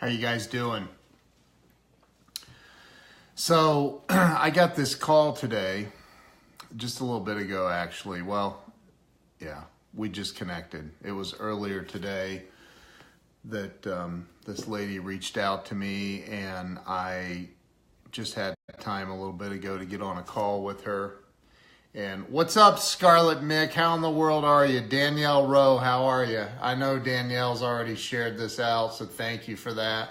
How you guys doing? So I got this call today, just a little bit ago actually. Well, yeah, we just connected. It was earlier today that this lady reached out to me, and I just had time a little bit ago to get on a call with her. And what's up, Scarlet Mick? How in the world are you? Danielle Rowe, how are you? I know Danielle's already shared this out, so thank you for that.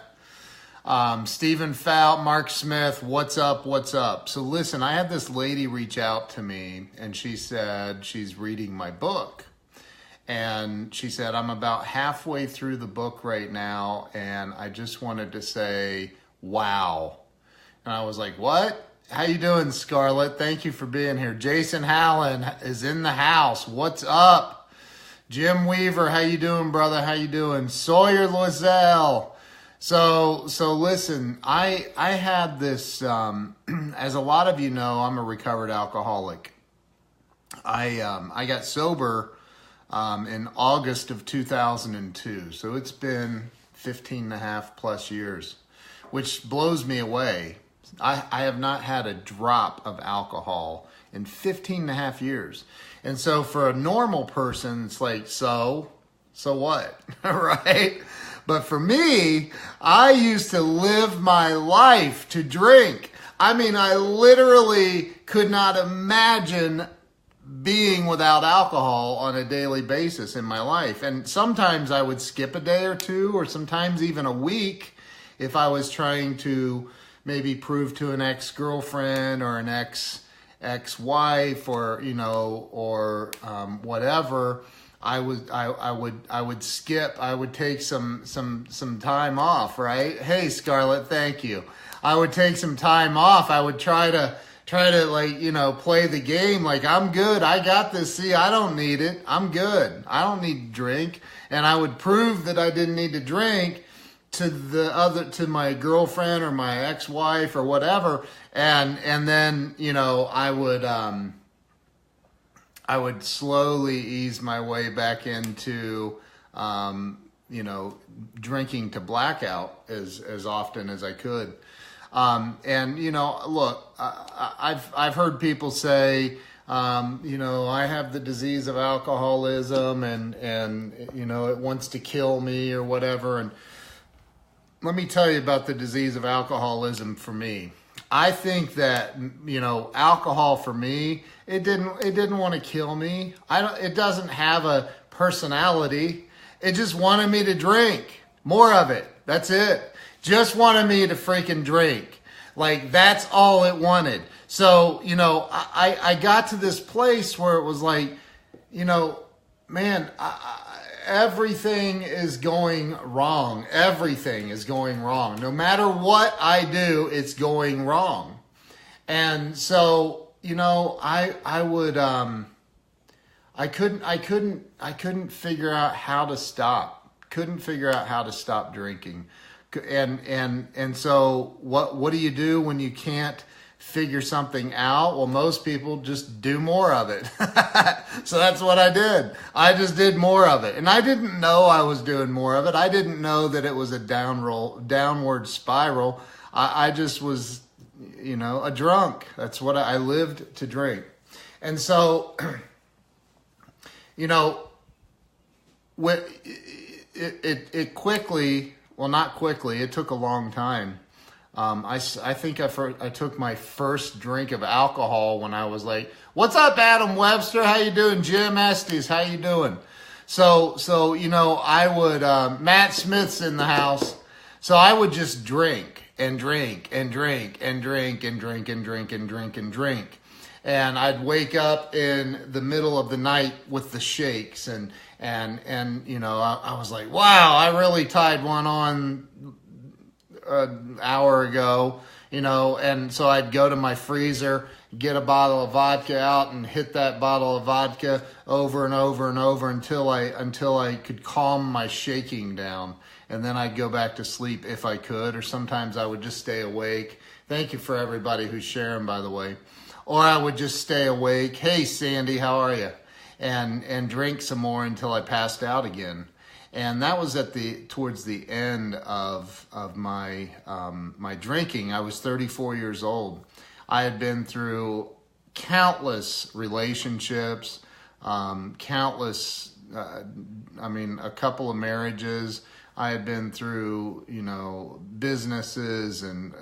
Stephen Fout, Mark Smith, what's up, what's up? So listen, I had this lady reach out to me, and she said she's reading my book. And she said, I'm about halfway through the book right now, and I just wanted to say, wow. And I was like, what? How you doing, Scarlett? Thank you for being here. Jason Hallen is in the house. What's up? Jim Weaver, how you doing, brother? How you doing? Sawyer Loiselle. So listen, I had this, as a lot of you know, I'm a recovered alcoholic. I got sober in August of 2002. So it's been 15 and a half plus years, which blows me away. I have not had a drop of alcohol in 15 and a half years. And so for a normal person, it's like, so what, right? But for me, I used to live my life to drink. I mean, I literally could not imagine being without alcohol on a daily basis in my life. And sometimes I would skip a day or two, or sometimes even a week, if I was trying to maybe prove to an ex-girlfriend or an ex-wife or, you know, or whatever. I would skip. I would take some time off, right? Hey, Scarlett, thank you. I would take some time off. I would try to like, you know, play the game like, I'm good. I got this. See, I don't need it. I'm good. I don't need to drink. And I would prove that I didn't need to drink to my girlfriend or my ex-wife or whatever. And then, you know, I would slowly ease my way back into, you know, drinking to blackout as often as I could. And, you know, look, I've heard people say, you know, I have the disease of alcoholism and, you know, it wants to kill me or whatever. And let me tell you about the disease of alcoholism for me. I think that, you know, alcohol for me, it didn't want to kill me. It doesn't have a personality. It just wanted me to drink more of it. That's it. Just wanted me to freaking drink. Like, that's all it wanted. So, you know, I got to this place where it was like, you know, man, everything is going wrong. Everything is going wrong. No matter what I do, it's going wrong. And so, you know, I couldn't figure out how to stop. Couldn't figure out how to stop drinking. And so what do you do when you can't figure something out? Well, most people just do more of it. So that's what I did. I just did more of it. And I didn't know I was doing more of it. I didn't know that it was a downward spiral. I just was, you know, a drunk. That's what I lived to drink. And so, you know, it quickly, well, not quickly, it took a long time. I think I took my first drink of alcohol when I was like, what's up, Adam Webster? How you doing? Jim Estes, how you doing? So, you know, I would, Matt Smith's in the house. So I would just drink and drink and drink and drink and drink and drink and drink and drink. And I'd wake up in the middle of the night with the shakes and you know, I was like, wow, I really tied one on an hour ago, you know. And so I'd go to my freezer, get a bottle of vodka out and hit that bottle of vodka over and over and over until I could calm my shaking down. And then I'd go back to sleep if I could, or sometimes I would just stay awake. Thank you for everybody who's sharing, by the way. Or I would just stay awake. Hey, Sandy, how are you? And drink some more until I passed out again. And that was towards the end of my my drinking. I was 34 years old. I had been through countless relationships, countless, a couple of marriages. I had been through, businesses and,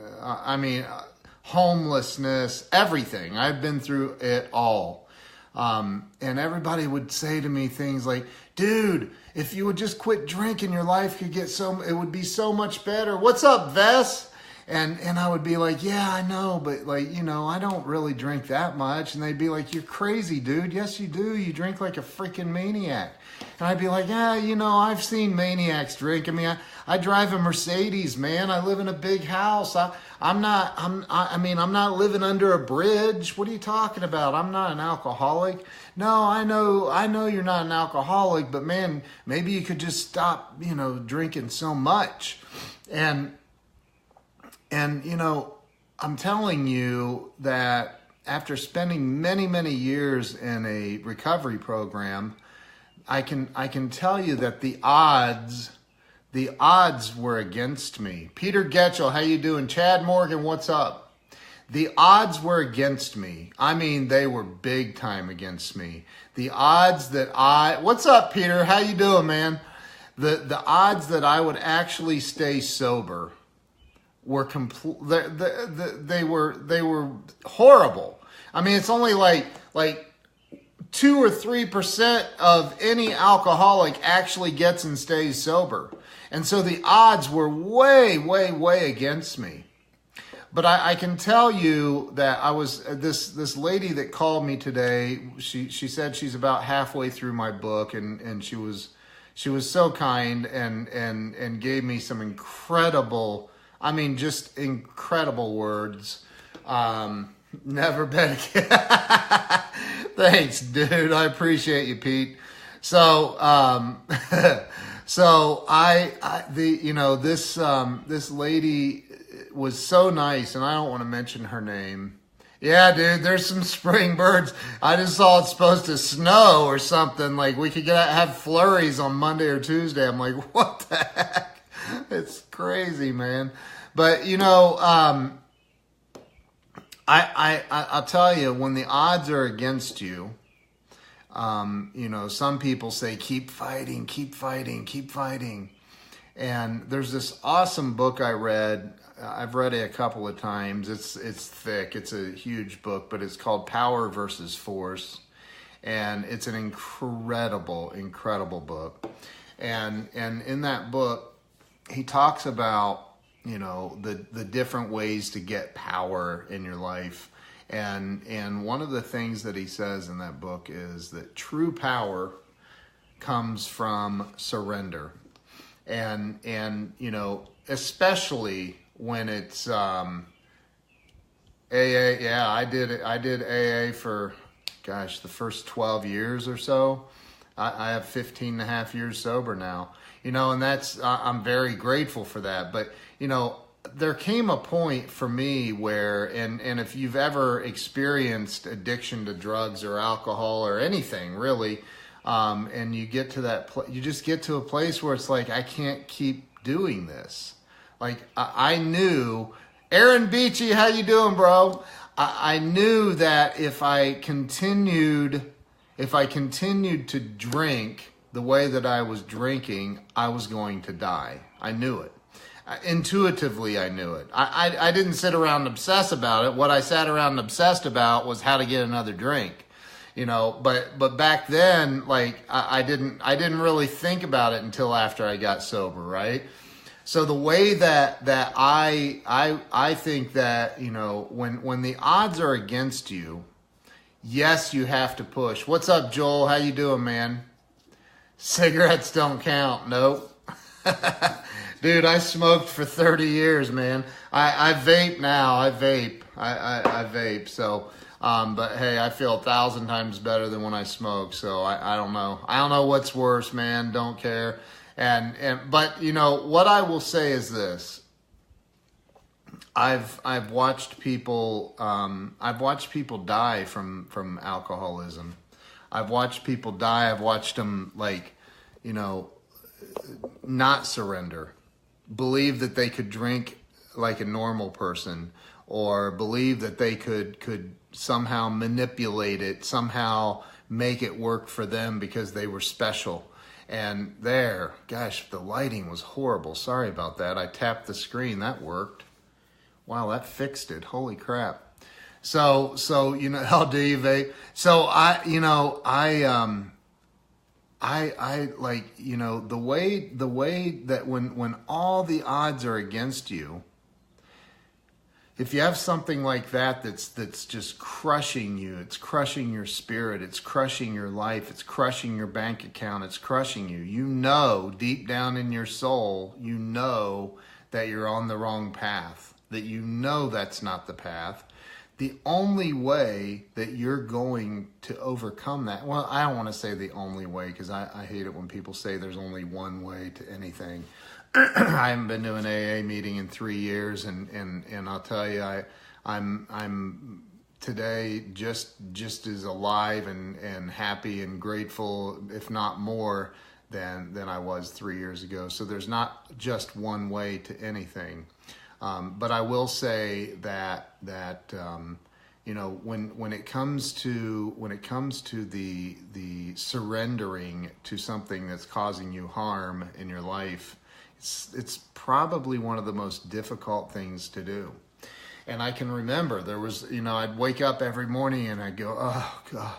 homelessness, everything. I've been through it all. And everybody would say to me things like, dude, if you would just quit drinking, your life could it would be so much better. What's up, Vess? And I would be like, yeah, I know, but I don't really drink that much. And they'd be like, you're crazy, dude. Yes, you do. You drink like a freaking maniac. And I'd be like, yeah, I've seen maniacs drink. I drive a Mercedes, man. I live in a big house. I'm not living under a bridge. What are you talking about? I'm not an alcoholic. No, I know you're not an alcoholic, but man, maybe you could just stop, drinking so much. And I'm telling you that after spending many, many years in a recovery program, I can tell you that the odds were against me. Peter Getchell, how you doing? Chad Morgan, what's up? The odds were against me. They were big time against me. The odds that what's up, Peter? How you doing, man? The odds that I would actually stay sober were they were horrible. It's only like 2 or 3% of any alcoholic actually gets and stays sober. And so the odds were way, way, way against me. But I can tell you that I was this lady that called me today. She said she's about halfway through my book, and she was so kind and gave me some incredible, just incredible words. Never bet again. Thanks, dude. I appreciate you, Pete. So, this lady was so nice, and I don't want to mention her name. Yeah, dude, there's some spring birds. I just saw it's supposed to snow or something. Like we could have flurries on Monday or Tuesday. I'm like, what the heck? It's crazy, man. But I'll tell you, when the odds are against you, some people say, keep fighting, keep fighting, keep fighting. And there's this awesome book I read. I've read it a couple of times. It's thick. It's a huge book, but it's called Power versus Force. And it's an incredible, incredible book. And in that book, he talks about, the different ways to get power in your life. And one of the things that he says in that book is that true power comes from surrender. And especially when it's AA. Yeah, I did AA for, the first 12 years or so. I have 15 and a half years sober now. And I'm very grateful for that. But, there came a point for me where, and if you've ever experienced addiction to drugs or alcohol or anything really, and you get to you just get to a place where it's like, I can't keep doing this. Like I knew, Aaron Beachy, how you doing, bro? I knew that if I continued to drink the way that I was drinking, I was going to die. I knew it. Intuitively, I knew it. I didn't sit around and obsess about it. What I sat around and obsessed about was how to get another drink, but back then, I didn't really think about it until after I got sober, right? So the way that I think that, when the odds are against you, yes, you have to push. What's up, Joel? How you doing, man? Cigarettes don't count. Nope. Dude, I smoked for 30 years, man. I vape now. I vape. So, but hey, I feel 1,000 times better than when I smoked. So I don't know. I don't know what's worse, man. Don't care. But what I will say is this. I've watched people die from alcoholism. I've watched people die. I've watched them not surrender, believe that they could drink like a normal person, or believe that they could somehow manipulate it, somehow make it work for them because they were special. And there, gosh, the lighting was horrible. Sorry about that. I tapped the screen. That worked. Wow, that fixed it. Holy crap. So you know, how do you vape? So I like, you know, the way that when all the odds are against you, if you have something like that that's just crushing you, it's crushing your spirit, it's crushing your life, it's crushing your bank account, it's crushing you. You know, deep down in your soul, you know that you're on the wrong path, that you know that's not the path. The only way that you're going to overcome that, well, I don't want to say the only way, because I hate it when people say there's only one way to anything. I haven't been to an AA meeting in 3 years, and I'll tell you, I'm today just as alive and happy and grateful, if not more, than I was 3 years ago. So there's not just one way to anything. But I will say that you know, when it comes to the surrendering to something that's causing you harm in your life, it's probably one of the most difficult things to do. And I can remember there was, you know, I'd wake up every morning and I'd go, oh God,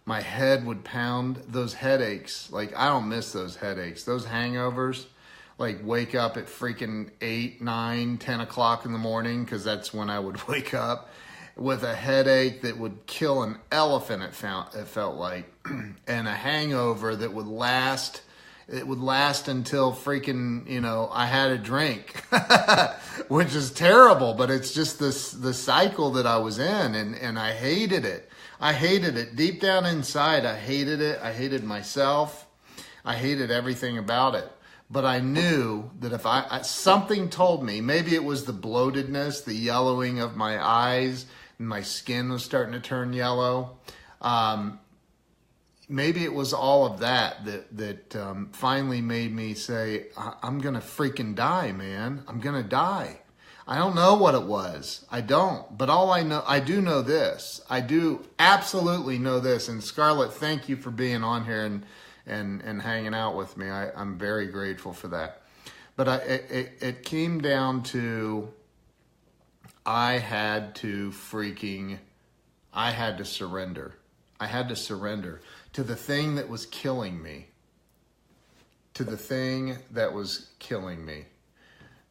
my head would pound. Those headaches, like, I don't miss those headaches, those hangovers. Like, wake up at freaking 8, 9, 10 o'clock in the morning, because that's when I would wake up with a headache that would kill an elephant, it felt like, and a hangover that would last. It would last until freaking, you know, I had a drink, which is terrible, but it's just the cycle that I was in, and I hated it. I hated it. Deep down inside, I hated it. I hated myself. I hated everything about it. But I knew that if something told me, maybe it was the bloatedness, the yellowing of my eyes, and my skin was starting to turn yellow. Maybe it was all of that finally made me say, I'm going to freaking die, man. I'm going to die. I don't know what it was. I don't. But all I know, I do know this. I do absolutely know this. And Scarlett, thank you for being on here and hanging out with me. I'm very grateful for that. But it came down to, I had to surrender. I had to surrender to the thing that was killing me.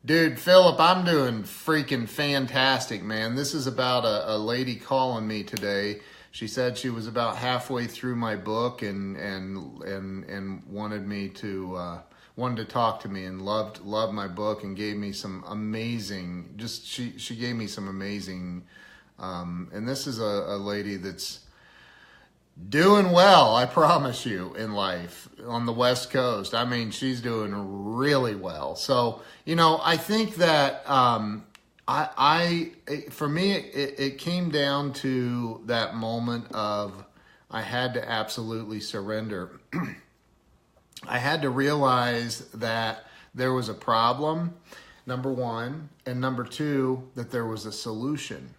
Dude, Philip, I'm doing freaking fantastic, man. This is about a lady calling me today. She said she was about halfway through my book and wanted to talk to me and loved my book and gave me some amazing, she gave me some amazing, and this is a lady that's doing well, I promise you, in life on the West Coast. I mean, she's doing really well. So, you know, I think that for me, it came down to that moment of I had to absolutely surrender. I had to realize that there was a problem, number one, and number two, that there was a solution.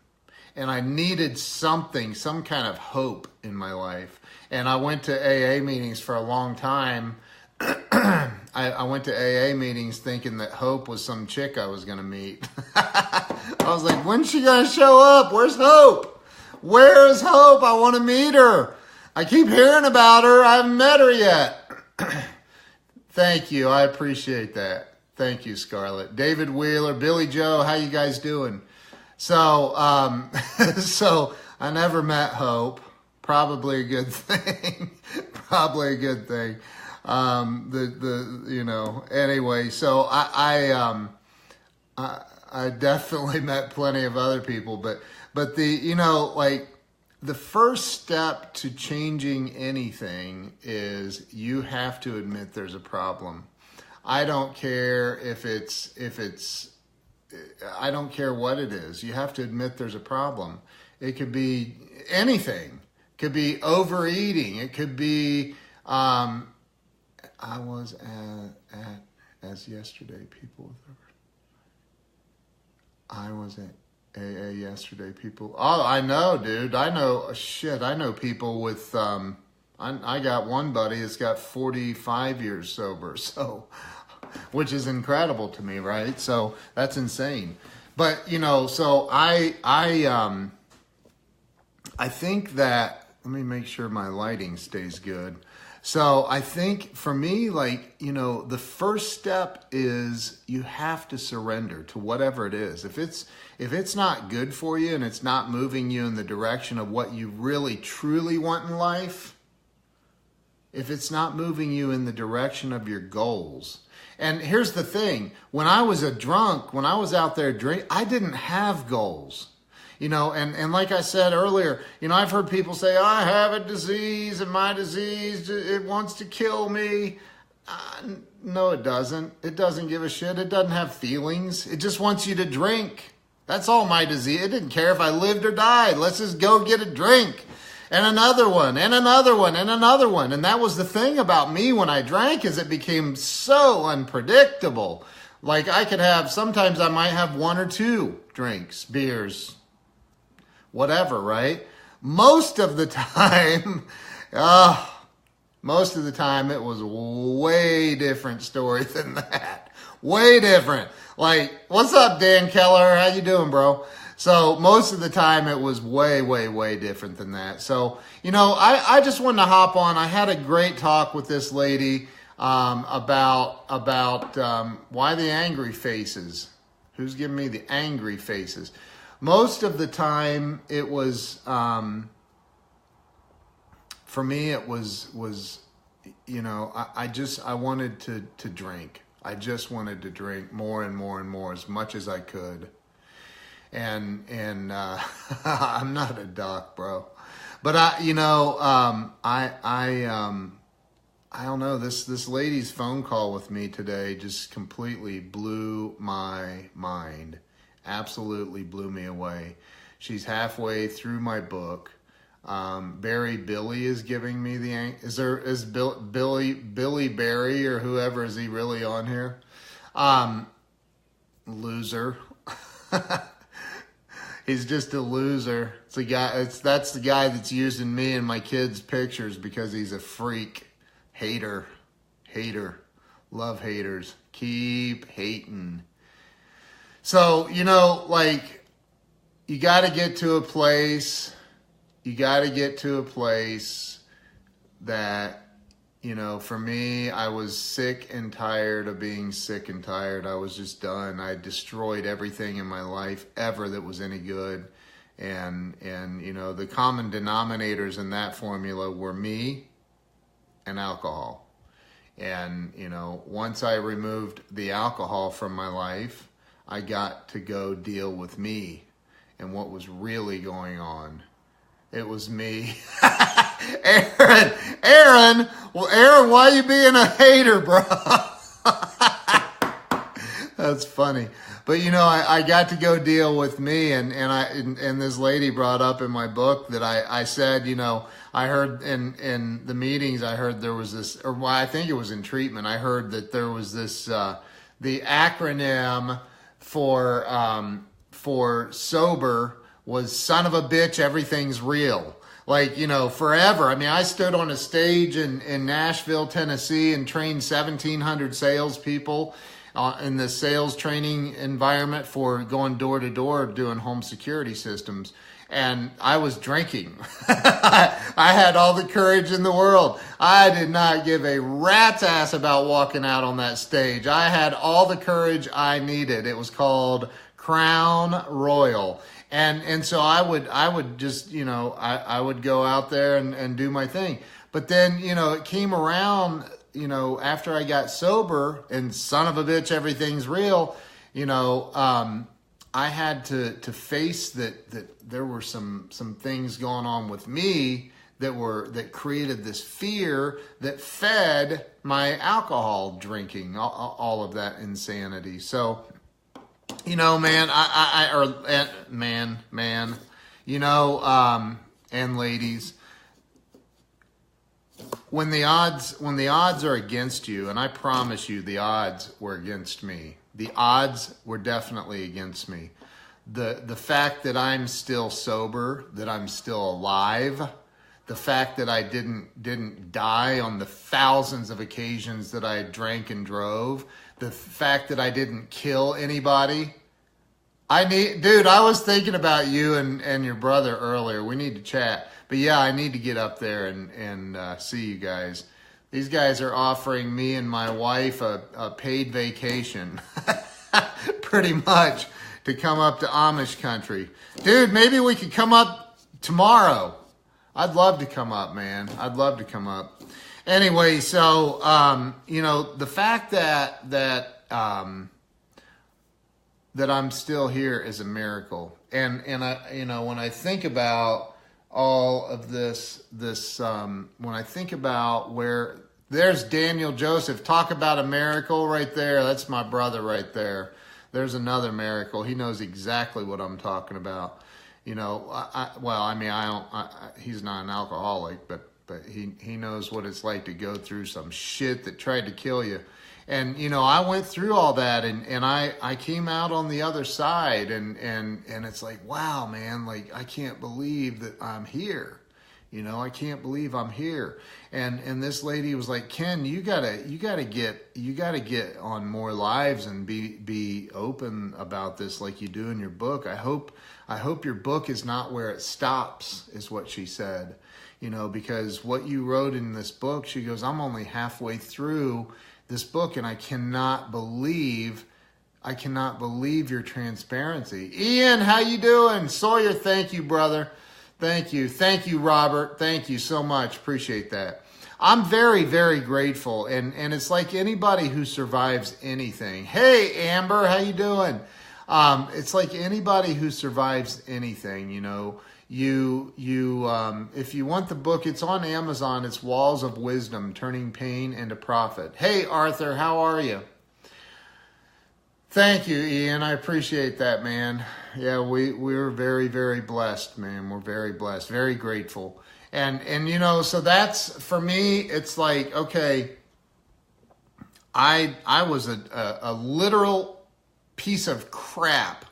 And I needed something, some kind of hope in my life. And I went to AA meetings for a long time. I went to AA meetings thinking that Hope was some chick I was going to meet. I was like, when's she going to show up? Where's Hope? Where's Hope? I want to meet her. I keep hearing about her. I haven't met her yet. Thank you. I appreciate that. Thank you, Scarlett. David Wheeler, Billy Joe, how you guys doing? So, so I never met Hope. Probably a good thing. Probably a good thing. You know, anyway, so I definitely met plenty of other people, but the, you know, like, the first step to changing anything is you have to admit there's a problem. I don't care if it's I don't care what it is. You have to admit there's a problem. It could be anything. It could be overeating. It could be I was at as yesterday people with I was at AA yesterday people. Oh, I know, dude. I know shit. I know people with I got one buddy that's got 45 years sober, so which is incredible to me, right? So that's insane. But so I think that, let me make sure my lighting stays good. So I think for me, the first step is you have to surrender to whatever it is. If it's not good for you and it's not moving you in the direction of what you really truly want in life, if it's not moving you in the direction of your goals. And here's the thing, when I was a drunk, when I was out there drinking, I didn't have goals. And like I said earlier, I've heard people say, I have a disease and my disease, it wants to kill me. No, it doesn't. It doesn't give a shit. It doesn't have feelings. It just wants you to drink. That's all my disease. It didn't care if I lived or died. Let's just go get a drink. And another one, and another one, and another one. And that was the thing about me when I drank, is it became so unpredictable. Like sometimes I might have one or two drinks, beers, whatever, right? Most of the time it was a way different story than that. Way different. Like, what's up, Dan Keller? How you doing, bro? So most of the time it was way, way, way different than that. So, I just wanted to hop on. I had a great talk with this lady about why the angry faces. Who's giving me the angry faces? Most of the time it was, for me, it was I wanted to drink. I just wanted to drink more and more and more, as much as I could. And I'm not a doc, bro, but I don't know, this lady's phone call with me today just completely blew my mind. Absolutely blew me away. She's halfway through my book. Billy is giving me is Billy Barry or whoever, is he really on here? Loser. He's just a loser. That's the guy that's using me and my kids' pictures because he's a freak. Hater. Love haters. Keep hating. So, you got to get to a place. You got to get to a place that, for me, I was sick and tired of being sick and tired. I was just done. I destroyed everything in my life ever that was any good. And the common denominators in that formula were me and alcohol. And, once I removed the alcohol from my life, I got to go deal with me and what was really going on. It was me. Aaron, why you being a hater, bro? That's funny. But I got to go deal with me, and this lady brought up in my book that I said, I heard in the meetings, I heard there was this, or I think it was in treatment, I heard that there was this, the acronym for sober was son of a bitch, everything's real. Forever. I mean, I stood on a stage in Nashville, Tennessee, and trained 1,700 salespeople in the sales training environment for going door to door doing home security systems. And I was drinking. I had all the courage in the world. I did not give a rat's ass about walking out on that stage. I had all the courage I needed. It was called Crown Royal. And so I would just, I would go out there and do my thing. But then, it came around, after I got sober and son of a bitch, everything's real, I had to face that there were some things going on with me that created this fear that fed my alcohol drinking, all of that insanity. So, man, and ladies, when the odds are against you, and I promise you the odds were against me. The odds were definitely against me. The fact that I'm still sober, that I'm still alive, the fact that I didn't die on the thousands of occasions that I drank and drove, the fact that I didn't kill anybody. Dude, I was thinking about you and your brother earlier. We need to chat. But yeah, I need to get up there and see you guys. These guys are offering me and my wife a paid vacation, pretty much, to come up to Amish country. Dude, maybe we could come up tomorrow. I'd love to come up, man. I'd love to come up. Anyway, so, the fact that I'm still here is a miracle. And I, when I think about all of this, when I think about where, there's Daniel Joseph, talk about a miracle right there. That's my brother right there. There's another miracle. He knows exactly what I'm talking about. He's not an alcoholic, but he knows what it's like to go through some shit that tried to kill you. And, I went through all that and I came out on the other side and it's like, wow, man, like, I can't believe that I'm here. I can't believe I'm here. And this lady was like, Ken, you gotta get on more lives and be open about this like you do in your book. I hope your book is not where it stops, is what she said. Because what you wrote in this book, she goes, I'm only halfway through this book and I cannot believe your transparency. Ian, how you doing? Sawyer, thank you, brother. Thank you, Robert. Thank you so much. Appreciate that. I'm very, very grateful. And it's like anybody who survives anything. Hey, Amber, how you doing? It's like anybody who survives anything, if you want the book, it's on Amazon. It's Walls of Wisdom, Turning Pain into Profit. Hey, Arthur, how are you? Thank you, Ian. I appreciate that, man. Yeah, we're very, very blessed, man. We're very blessed, very grateful. And so that's, for me, it's like, okay, I was a literal piece of crap.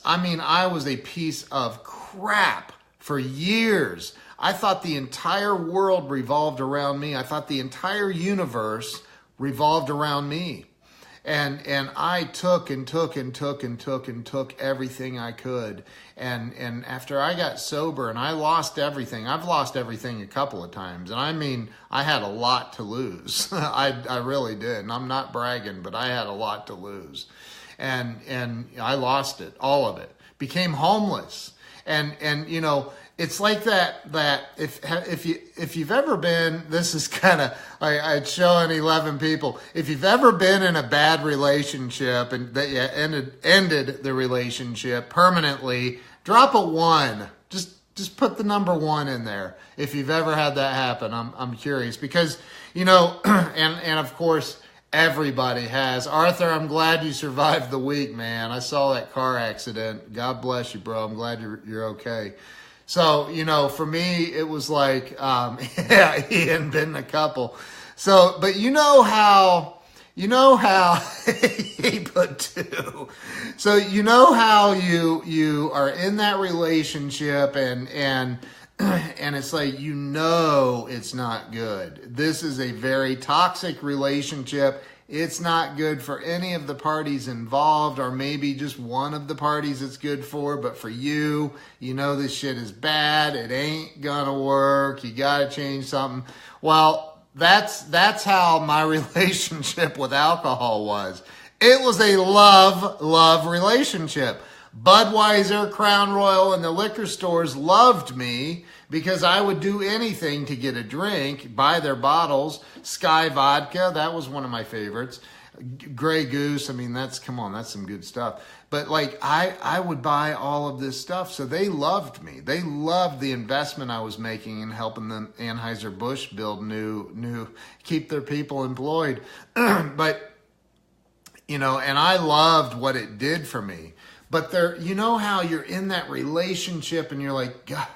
I mean, I was a piece of crap for years. I thought the entire world revolved around me. I thought the entire universe revolved around me. And I took everything I could. And after I got sober and I lost everything, I've lost everything a couple of times. And I mean, I had a lot to lose. I really did. And I'm not bragging, but I had a lot to lose. And I lost it, all of it. Became homeless. And it's like that if you've ever been, this is kind of, I'd showing 11 people, if you've ever been in a bad relationship and that you ended the relationship permanently, drop a 1. Just put the number 1 in there. If you've ever had that happen, I'm curious because, and of course, everybody has. Arthur, I'm glad you survived the week, man. I saw that car accident. God bless you, bro. I'm glad you're okay. So, for me, it was like, yeah, he hadn't been a couple. So, but you know how he put 2. So, how you are in that relationship and it's like, it's not good. This is a very toxic relationship. It's not good for any of the parties involved, or maybe just one of the parties it's good for, but for you, this shit is bad. It ain't gonna work. You gotta change something. Well, that's how my relationship with alcohol was. It was a love relationship. Budweiser, Crown Royal, and the liquor stores loved me because I would do anything to get a drink, buy their bottles. Sky Vodka, that was one of my favorites. Grey Goose, I mean, that's some good stuff. But like, I would buy all of this stuff, so they loved me. They loved the investment I was making in helping them, Anheuser-Busch, build new, keep their people employed. But, and I loved what it did for me. But how you're in that relationship and you're like, God,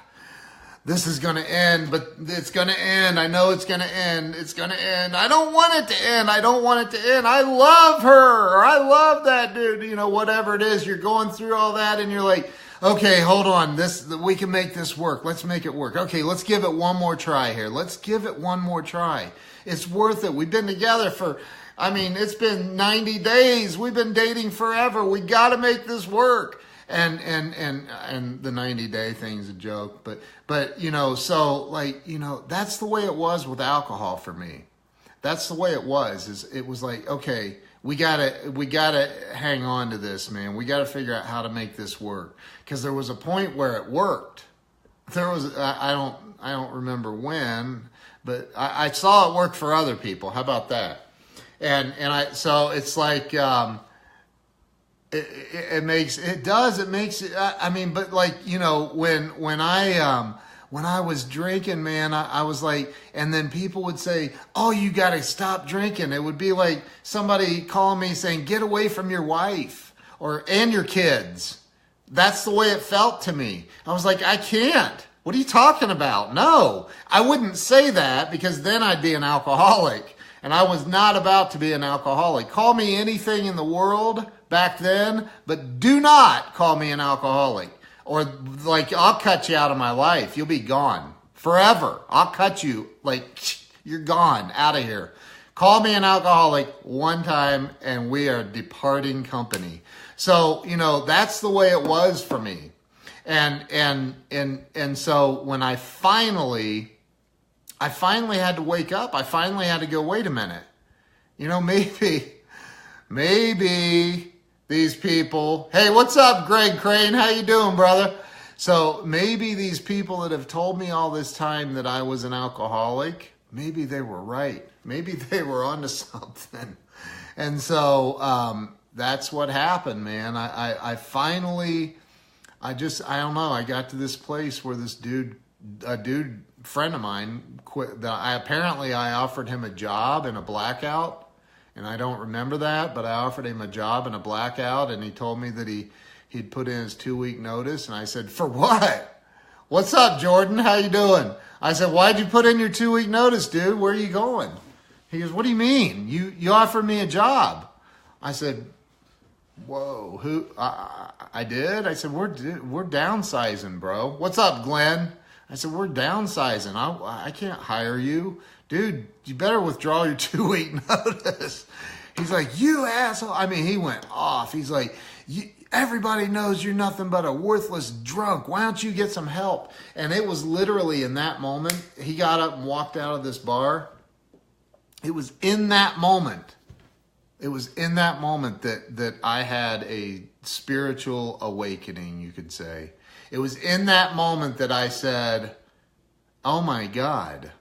this is going to end, but it's going to end. I know it's going to end. It's going to end. I don't want it to end. I don't want it to end. I love her, or I love that dude. You know, whatever it is, you're going through all that and you're like, okay, hold on. We can make this work. Let's make it work. Okay, let's give it one more try here. Let's give it one more try. It's worth it. We've been together it's been 90 days. We've been dating forever. We got to make this work. And the 90-day thing's a joke, but you know, so like, you know, that's the way it was with alcohol for me. That's the way it was. It was like, okay, we gotta hang on to this, man. We gotta figure out how to make this work. Because there was a point where it worked. There was, I don't remember when, but I saw it work for other people. How about that? So it's like, it makes it, but like, you know, when I was drinking, man, I was like, and then people would say, oh, you got to stop drinking. It would be like somebody calling me saying, get away from your wife and your kids. That's the way it felt to me. I was like, I can't. What are you talking about? No, I wouldn't say that, because then I'd be an alcoholic, and I was not about to be an alcoholic. Call me anything in the world back then, but do not call me an alcoholic. Or like, I'll cut you out of my life. You'll be gone forever. I'll cut you, like, you're gone, out of here. Call me an alcoholic one time and we are departing company. So, you know, that's the way it was for me. And so when I finally had to wake up, I finally had to go, wait a minute. You know, maybe these people, hey, what's up, Greg Crane? How you doing, brother? So maybe these people that have told me all this time that I was an alcoholic, maybe they were right. Maybe they were onto something. And so that's what happened, man. I finally, I don't know, I got to this place where this friend of mine quit. I offered him a job in a blackout. And I don't remember that, but I offered him a job in a blackout, and he told me that he'd put in his 2-week notice. And I said, for what? What's up, Jordan? How you doing? I said, why'd you put in your 2-week notice, dude?Here are you going? He goes, what do you mean? You offered me a job. I said, whoa, who? I did? I said, we're downsizing, bro. What's up, Glenn? I said, we're downsizing. I can't hire you. Dude, you better withdraw your 2-week notice. He's like, you asshole. I mean, he went off. He's like, everybody knows you're nothing but a worthless drunk. Why don't you get some help? And it was literally in that moment, he got up and walked out of this bar. It was in that moment. It was in that moment that I had a spiritual awakening, you could say. It was in that moment that I said, oh my God.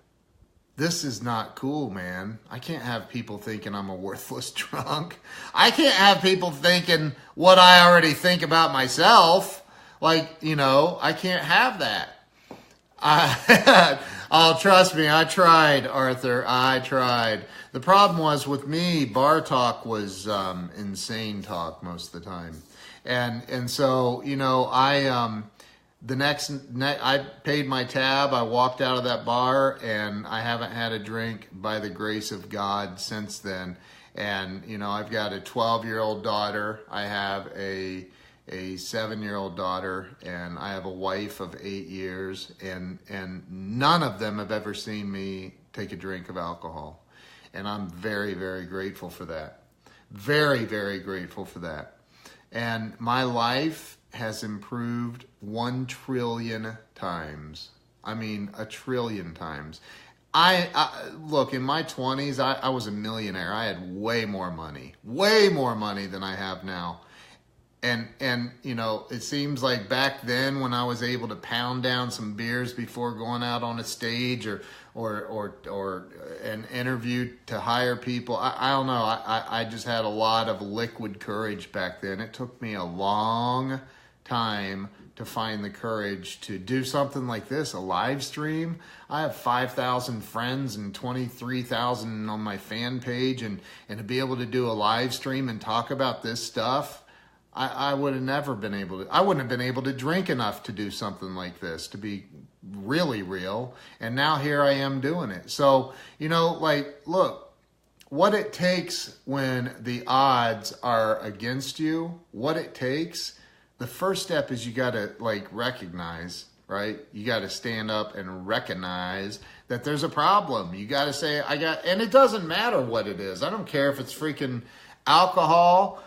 This is not cool, man. I can't have people thinking I'm a worthless drunk. I can't have people thinking what I already think about myself. Like, you know, I can't have that. Trust me, I tried, Arthur. I tried. The problem was with me, bar talk was insane talk most of the time. And so, you know, I paid my tab. I walked out of that bar, and I haven't had a drink by the grace of God since then. And, you know, I've got a 12-year-old daughter. I have a 7-year-old daughter, and I have a wife of 8 years, and none of them have ever seen me take a drink of alcohol. And I'm very, very grateful for that. Very, very grateful for that. And my life has improved 1 trillion times. I mean, 1 trillion times. I look, in my 20s, I was a millionaire. I had way more money than I have now. And you know, it seems like back then when I was able to pound down some beers before going out on a stage or an interview to hire people, I don't know. I just had a lot of liquid courage back then. It took me a long time to find the courage to do something like this, a live stream. I have 5,000 friends and 23,000 on my fan page, and to be able to do a live stream and talk about this stuff, I would have never been able to, I wouldn't have been able to drink enough to do something like this, to be really real. And now here I am doing it. So, you know, like, look, what it takes when the odds are against you, what it takes, the first step is you got to like recognize, right? You got to stand up and recognize that there's a problem. You got to say, and it doesn't matter what it is. I don't care if it's freaking alcohol.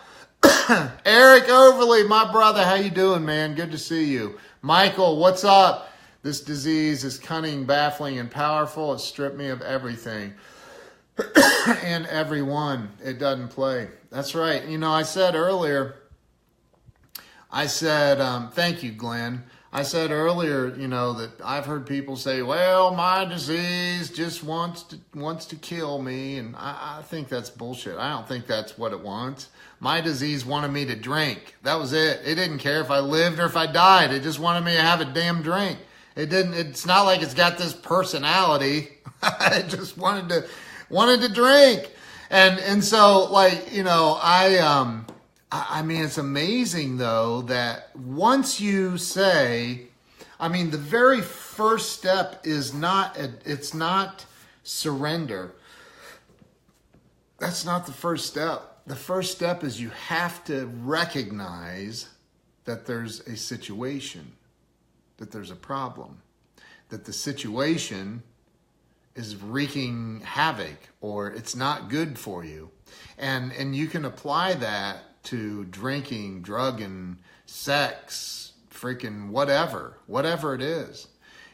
Eric Overly, my brother, how you doing, man? Good to see you. Michael, what's up? This disease is cunning, baffling, and powerful. It stripped me of everything and everyone. It doesn't play. That's right. You know, I said earlier, thank you, Glenn. I said earlier, you know, that I've heard people say, well, my disease just wants to kill me. And I think that's bullshit. I don't think that's what it wants. My disease wanted me to drink. That was it. It didn't care if I lived or if I died. It just wanted me to have a damn drink. It's not like it's got this personality. It just wanted to drink. And so, like, you know, I mean, it's amazing, though, that once you say, I mean, the very first step is it's not surrender. That's not the first step. The first step is you have to recognize that there's a situation, that there's a problem, that the situation is wreaking havoc or it's not good for you. And you can apply that to drinking, drugging, sex, freaking whatever it is.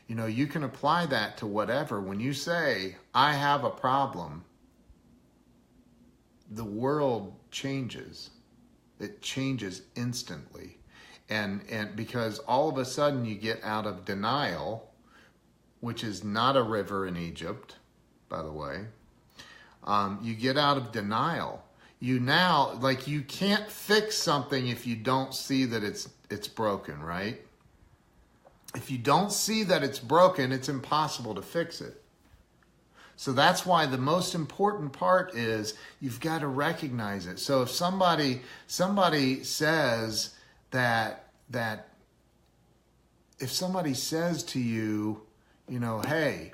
You know, you can apply that to whatever. When you say, I have a problem, the world changes. It changes instantly. And because all of a sudden you get out of denial, which is not a river in Egypt, by the way. You get out of denial. You now, like, you can't fix something if you don't see that it's broken, right? If you don't see that it's broken, it's impossible to fix it. So that's why the most important part is you've got to recognize it. So if somebody says that if somebody says to you, you know, hey,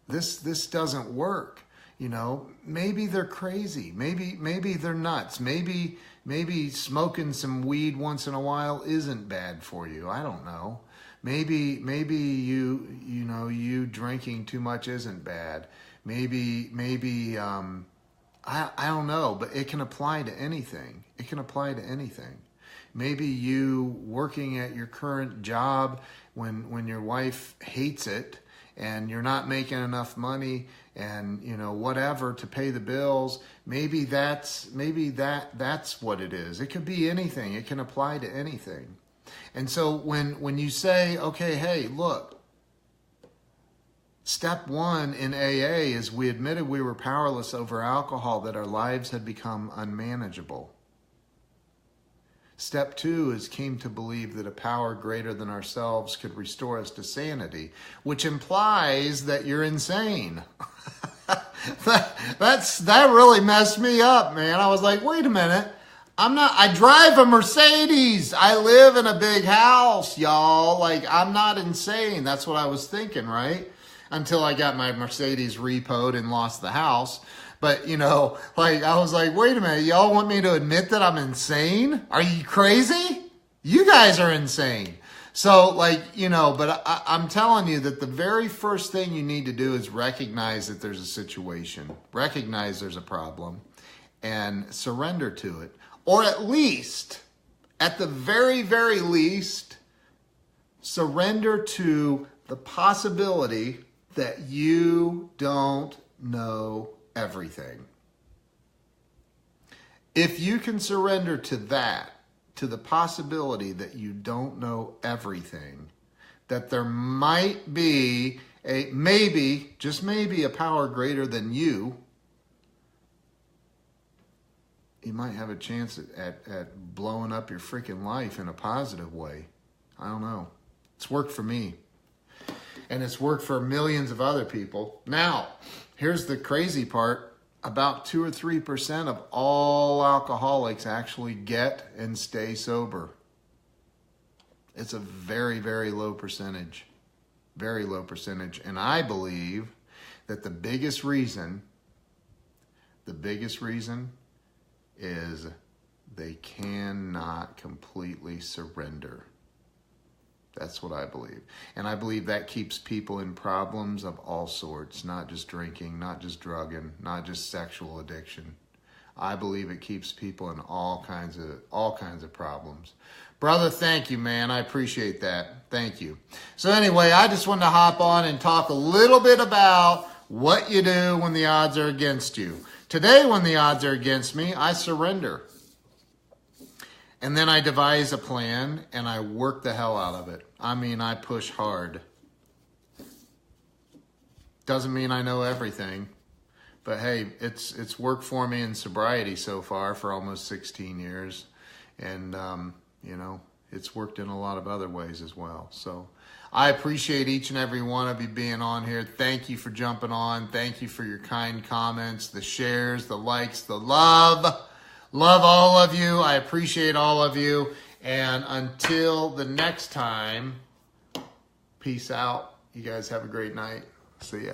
this doesn't work, you know, maybe they're crazy, maybe they're nuts, maybe smoking some weed once in a while isn't bad for you. I don't know. Maybe you drinking too much isn't bad. Maybe I don't know, but it can apply to anything. It can apply to anything. Maybe you working at your current job when your wife hates it and you're not making enough money and, you know, whatever to pay the bills. Maybe that's what it is. It could be anything. It can apply to anything. And so when you say, okay, hey, look, step one in AA is we admitted we were powerless over alcohol, that our lives had become unmanageable. Step two is came to believe that a power greater than ourselves could restore us to sanity, which implies that you're insane. That really messed me up, man. I was like, wait a minute. I drive a Mercedes. I live in a big house, y'all. Like, I'm not insane. That's what I was thinking, right? Until I got my Mercedes repoed and lost the house. But, you know, like, I was like, wait a minute. Y'all want me to admit that I'm insane? Are you crazy? You guys are insane. So, like, you know, but I'm telling you that the very first thing you need to do is recognize that there's a situation. Recognize there's a problem and surrender to it. Or at least, at the very, very least, surrender to the possibility that you don't know everything. If you can surrender to that, to the possibility that you don't know everything, that there might be just maybe a power greater than you, you might have a chance at blowing up your freaking life in a positive way. I don't know. It's worked for me. And it's worked for millions of other people. Now, here's the crazy part. about 2 or 3% of all alcoholics actually get and stay sober. It's a very, very low percentage. Very low percentage. And I believe that the biggest reason is they cannot completely surrender. That's what I believe. And I believe that keeps people in problems of all sorts, not just drinking, not just drugging, not just sexual addiction. I believe it keeps people in all kinds of problems. Brother, thank you, man. I appreciate that. Thank you. So anyway, I just wanted to hop on and talk a little bit about what you do when the odds are against you. Today, when the odds are against me, I surrender. And then I devise a plan and I work the hell out of it. I mean, I push hard. Doesn't mean I know everything. But hey, it's worked for me in sobriety so far for almost 16 years. And, you know, it's worked in a lot of other ways as well. So I appreciate each and every one of you being on here. Thank you for jumping on. Thank you for your kind comments, the shares, the likes, the love. Love all of you. I appreciate all of you. And until the next time, peace out. You guys have a great night. See ya.